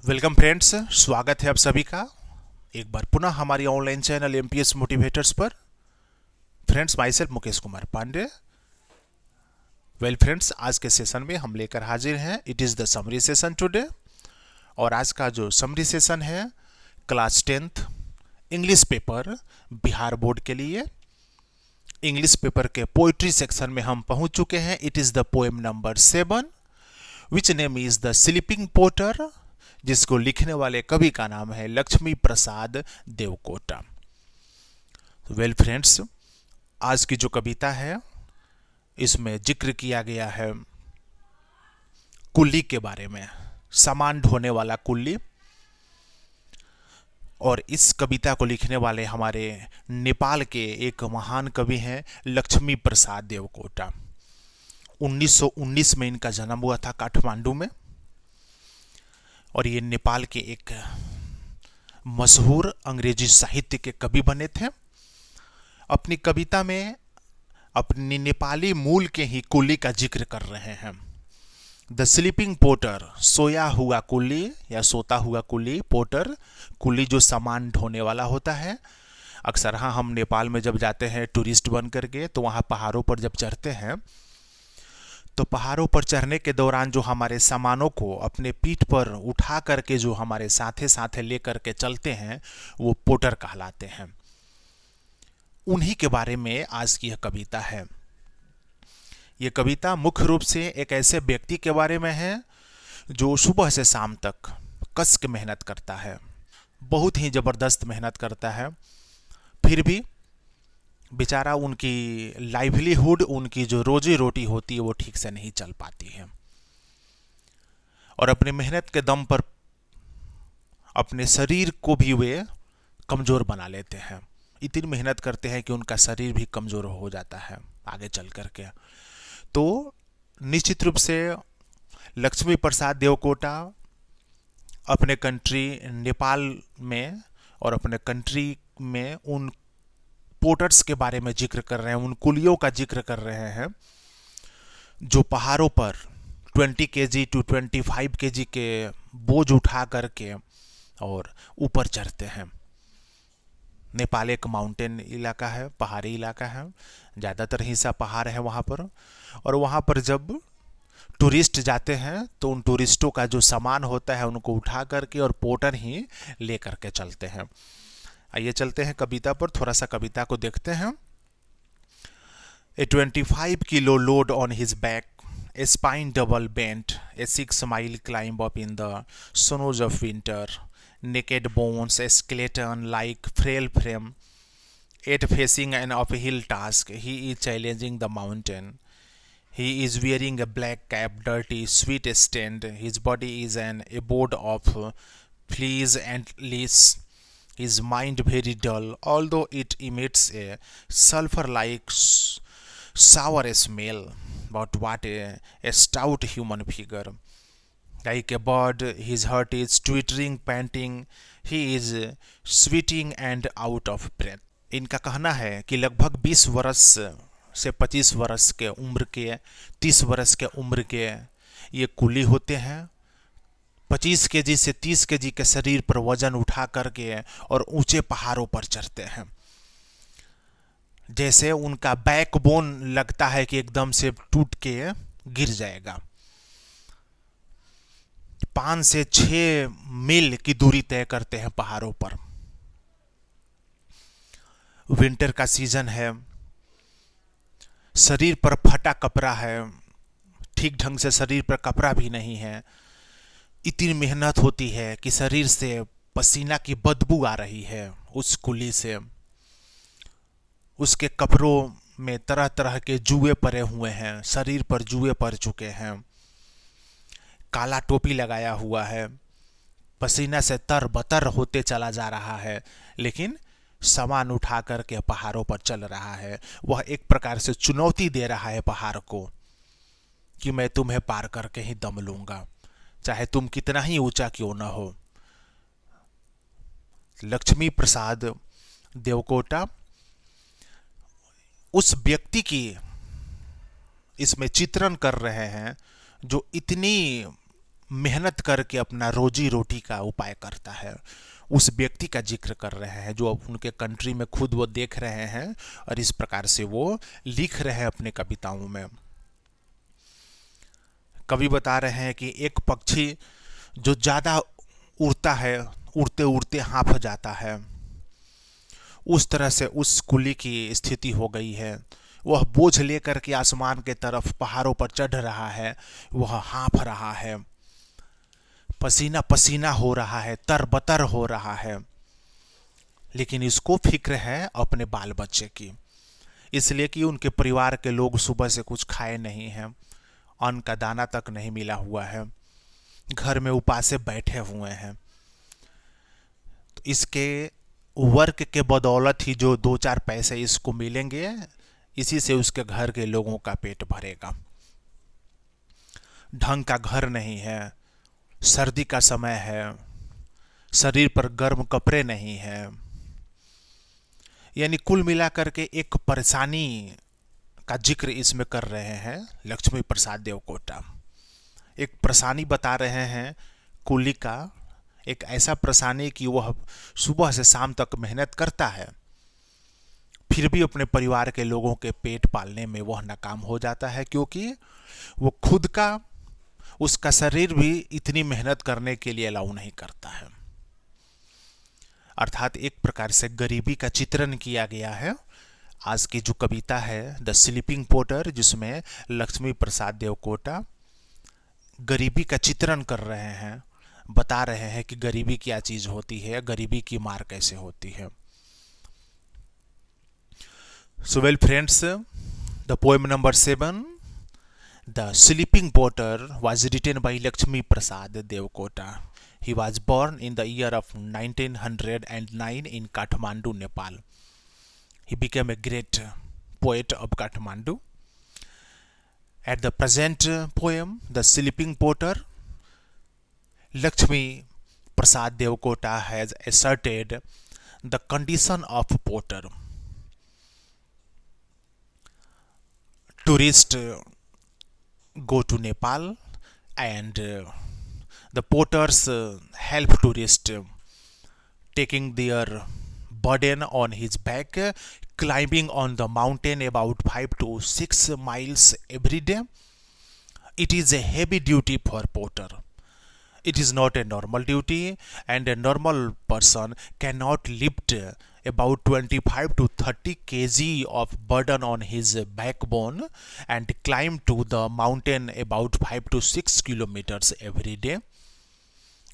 Welcome friends, स्वागत है आप सभी का एक बार पुनः हमारी ऑनलाइन चैनल एमपीएस मोटिवेटर्स पर। Friends, my self Mukesh Kumar Pande. Well friends, आज के सेशन में हम लेकर हाजिर हैं it is the summary session today. और आज का जो समरी सेशन है class 10th English paper Bihar board के लिए। इंग्लिश पेपर के पोइट्री सेक्शन में हम पहुंच चुके हैं। It is the poem number 7 which name is the sleeping porter, जिसको लिखने वाले कवि का नाम है लक्ष्मी प्रसाद देवकोटा। वेल फ्रेंड्स, आज की जो कविता है इसमें जिक्र किया गया है कुल्ली के बारे में, सामान ढोने वाला कुल्ली। और इस कविता को लिखने वाले हमारे नेपाल के एक महान कवि हैं लक्ष्मी प्रसाद देवकोटा। 1919 में इनका जन्म हुआ था काठमांडू में। और ये नेपाल के एक मशहूर अंग्रेजी साहित्य के कवि बने थे। अपनी कविता में अपनी नेपाली मूल के ही कुल्ली का जिक्र कर रहे हैं। द स्लीपिंग पोर्टर, सोया हुआ कुल्ली या सोता हुआ कुल्ली। पोर्टर, कुल्ली जो सामान ढोने वाला होता है। अक्सर हाँ, हम नेपाल में जब जाते हैं टूरिस्ट बन करके तो वहाँ पहाड़ों पर जब चढ़ते हैं तो पहाड़ों पर चढ़ने के दौरान जो हमारे सामानों को अपने पीठ पर उठा करके जो हमारे साथे साथे ले करके चलते हैं वो पोर्टर कहलाते हैं। उन्हीं के बारे में आज की यह कविता है। यह कविता मुख्य रूप से एक ऐसे व्यक्ति के बारे में है जो सुबह से शाम तक कस के मेहनत करता है, बहुत ही ज़बरदस्त मेहनत करता है। फिर भी बेचारा उनकी लाइवलीहुड, उनकी जो रोजी रोटी होती है वो ठीक से नहीं चल पाती है। और अपनी मेहनत के दम पर अपने शरीर को भी वे कमज़ोर बना लेते हैं। इतनी मेहनत करते हैं कि उनका शरीर भी कमज़ोर हो जाता है आगे चल करके। तो निश्चित रूप से लक्ष्मी प्रसाद देवकोटा अपने कंट्री नेपाल में और अपने कंट्री में उन पोर्टर्स के बारे में जिक्र कर रहे हैं, उन कुलियों का जिक्र कर रहे हैं जो पहाड़ों पर 20 kg to 25 kg के बोझ उठा करके और ऊपर चढ़ते हैं। नेपाल एक माउंटेन इलाका है, पहाड़ी इलाका है, ज़्यादातर हिस्सा पहाड़ है वहाँ पर। और वहाँ पर जब टूरिस्ट जाते हैं तो उन टूरिस्टों का जो सामान होता है उनको उठा करके और पोर्टर ही ले करके चलते हैं। आइए चलते हैं कविता पर, थोड़ा सा कविता को देखते हैं। ए 25 kilo load on his back, a spine double bent, a 6-mile climb up in the snows of winter, naked bones, a skeleton like frail frame, yet facing an uphill task, he is challenging the mountain. He is wearing a black cap, dirty, sweat stained. His body is an abode of fleas and lice. His mind very dull, although it emits a sulfur-like sour smell. But what a stout human figure! Like a bird, his heart is twittering, panting. He is sweating and out of breath. इनका कहना है कि लगभग 20 वर्ष से 25 वर्ष के उम्र के, 30 वर्ष के उम्र के ये कुली होते हैं। 25 kg से 30 kg के शरीर पर वजन उठा करके और ऊंचे पहाड़ों पर चढ़ते हैं। जैसे उनका बैकबोन लगता है कि एकदम से टूट के गिर जाएगा। 5 से 6 मील की दूरी तय करते हैं पहाड़ों पर। विंटर का सीजन है, शरीर पर फटा कपड़ा है, ठीक ढंग से शरीर पर कपड़ा भी नहीं है। इतनी मेहनत होती है कि शरीर से पसीना की बदबू आ रही है उस कुली से। उसके कपड़ों में तरह तरह के जुए पड़े हुए हैं, शरीर पर जुए पड़ चुके हैं। काला टोपी लगाया हुआ है, पसीना से तरबतर होते चला जा रहा है, लेकिन सामान उठा करके पहाड़ों पर चल रहा है। वह एक प्रकार से चुनौती दे रहा है पहाड़ को कि मैं तुम्हें पार करके ही दम लूंगा, चाहे तुम कितना ही ऊंचा क्यों न हो। लक्ष्मी प्रसाद देवकोटा उस व्यक्ति की इसमें चित्रण कर रहे हैं जो इतनी मेहनत करके अपना रोजी रोटी का उपाय करता है, उस व्यक्ति का जिक्र कर रहे हैं जो अब उनके कंट्री में खुद वो देख रहे हैं और इस प्रकार से वो लिख रहे हैं अपने कविताओं में। कवि बता रहे हैं कि एक पक्षी जो ज़्यादा उड़ता है, उड़ते उड़ते हाँफ जाता है, उस तरह से उस कुली की स्थिति हो गई है। वह बोझ लेकर के आसमान के तरफ पहाड़ों पर चढ़ रहा है, वह हाँफ रहा है, पसीना पसीना हो रहा है, तरबतर हो रहा है, लेकिन इसको फिक्र है अपने बाल बच्चे की, इसलिए कि उनके परिवार के लोग सुबह से कुछ खाए नहीं हैं, अन्न का दाना तक नहीं मिला हुआ है, घर में उपासे बैठे हुए हैं। तो इसके वर्क के बदौलत ही जो दो चार पैसे इसको मिलेंगे, इसी से उसके घर के लोगों का पेट भरेगा। ढंग का घर नहीं है, सर्दी का समय है, शरीर पर गर्म कपड़े नहीं है, यानी कुल मिलाकर के एक परेशानी का जिक्र इसमें कर रहे हैं लक्ष्मी प्रसाद देवकोटा। एक परेशानी बता रहे हैं कुली का, एक ऐसा परेशानी कि वह सुबह से शाम तक मेहनत करता है, फिर भी अपने परिवार के लोगों के पेट पालने में वह नाकाम हो जाता है, क्योंकि वो खुद का, उसका शरीर भी इतनी मेहनत करने के लिए अलाउ नहीं करता है। अर्थात एक प्रकार से गरीबी का चित्रण किया गया है। आज की जो कविता है द स्लीपिंग पोर्टर, जिसमें लक्ष्मी प्रसाद देवकोटा गरीबी का चित्रण कर रहे हैं, बता रहे हैं कि गरीबी क्या चीज होती है, गरीबी की मार कैसे होती है। So well friends, the poem number 7, The Sleeping Porter, was written by Lakshmi Prasad Devkota. He was born in the year of 1909 in Kathmandu, Nepal. He became a great poet of Kathmandu. At the present poem, The Sleeping Porter, Lakshmi Prasad Devkota has asserted the condition of porter. Tourists go to Nepal and the porters help tourists taking their burden on his back, climbing on the mountain about 5 to 6 miles every day. It is a heavy duty for porter. It is not a normal duty, and a normal person cannot lift about 25 to 30 kg of burden on his backbone and climb to the mountain about 5 to 6 kilometers every day.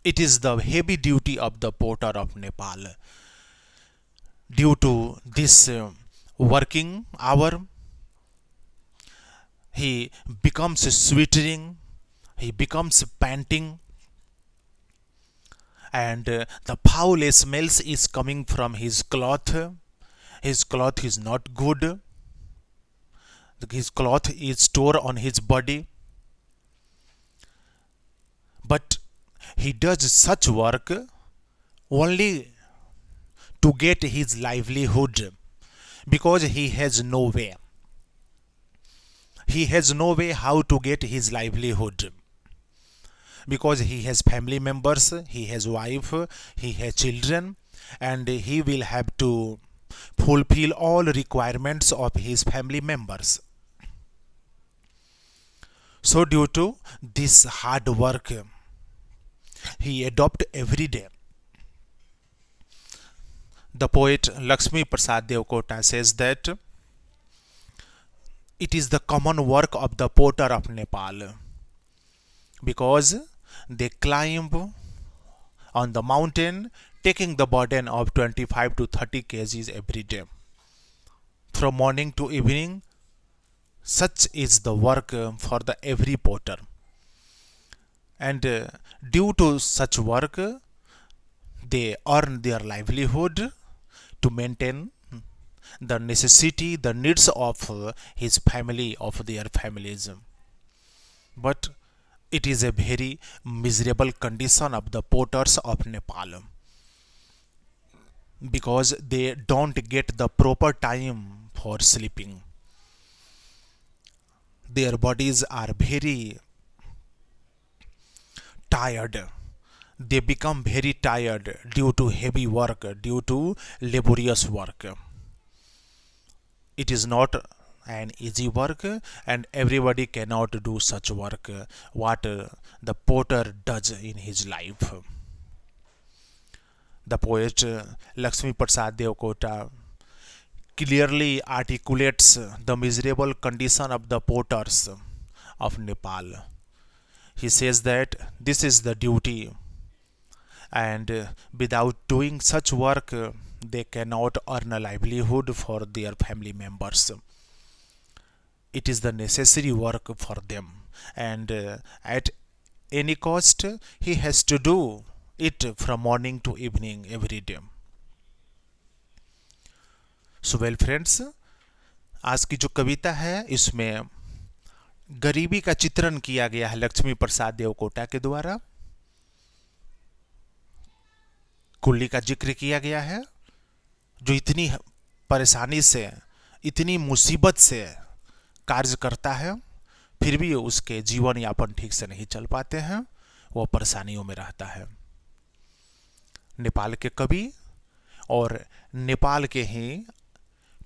It is the heavy duty of the porter of Nepal. Due to this working hour, he becomes sweating, he becomes panting, and the foul smells is coming from his cloth. His cloth is not good. His cloth is stored on his body. But he does such work only to get his livelihood, because he has no way. He has no way how to get his livelihood, because he has family members, he has wife, he has children, and he will have to fulfill all requirements of his family members. So due to this hard work he adopt every day. The poet Lakshmi Prasad Devkota says that it is the common work of the porter of Nepal, because they climb on the mountain taking the burden of 25 to 30 kgs every day. From morning to evening, such is the work for the every porter. And due to such work, they earn their livelihood to maintain the necessity, the needs of his family, of their families. But it is a very miserable condition of the porters of Nepal, because they don't get the proper time for sleeping. Their bodies are very tired. They become very tired due to heavy work, due to laborious work. It is not an easy work, and everybody cannot do such work what the potter does in his life. The poet Lakshmi Prasad Devkota clearly articulates the miserable condition of the potters of Nepal. He says that this is the duty, and without doing such work, they cannot earn a livelihood for their family members. It is the necessary work for them, and at any cost, he has to do it from morning to evening every day. So well friends, आज की जो कविता है इसमें गरीबी का चित्रण किया गया है लक्ष्मी प्रसाद देवकोटा के द्वारा। कुल्ली का जिक्र किया गया है जो इतनी परेशानी से, इतनी मुसीबत से कार्य करता है, फिर भी उसके जीवन यापन ठीक से नहीं चल पाते हैं, वो परेशानियों में रहता है। नेपाल के कवि और नेपाल के ही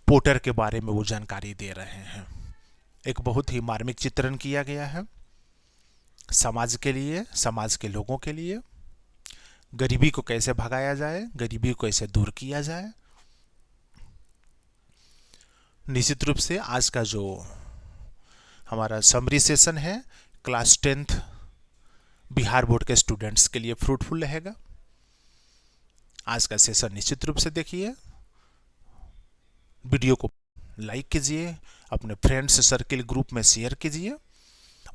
पोटर के बारे में वो जानकारी दे रहे हैं। एक बहुत ही मार्मिक चित्रण किया गया है समाज के लिए, समाज के लोगों के लिए, गरीबी को कैसे भगाया जाए, गरीबी को कैसे दूर किया जाए। निश्चित रूप से आज का जो हमारा समरी सेशन है क्लास 10th बिहार बोर्ड के स्टूडेंट्स के लिए फ्रूटफुल रहेगा। आज का सेशन निश्चित रूप से देखिए, वीडियो को लाइक कीजिए, अपने फ्रेंड्स सर्किल ग्रुप में शेयर कीजिए।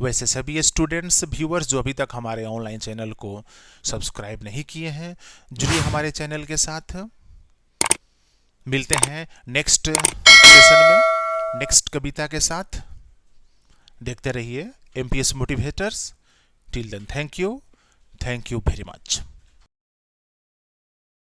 वैसे सभी स्टूडेंट्स व्यूअर्स जो अभी तक हमारे ऑनलाइन चैनल को सब्सक्राइब नहीं किए हैं, जुड़िए हमारे चैनल के साथ। मिलते हैं नेक्स्ट सेशन में नेक्स्ट कविता के साथ। देखते रहिए MPS motivators. Till then thank you very much.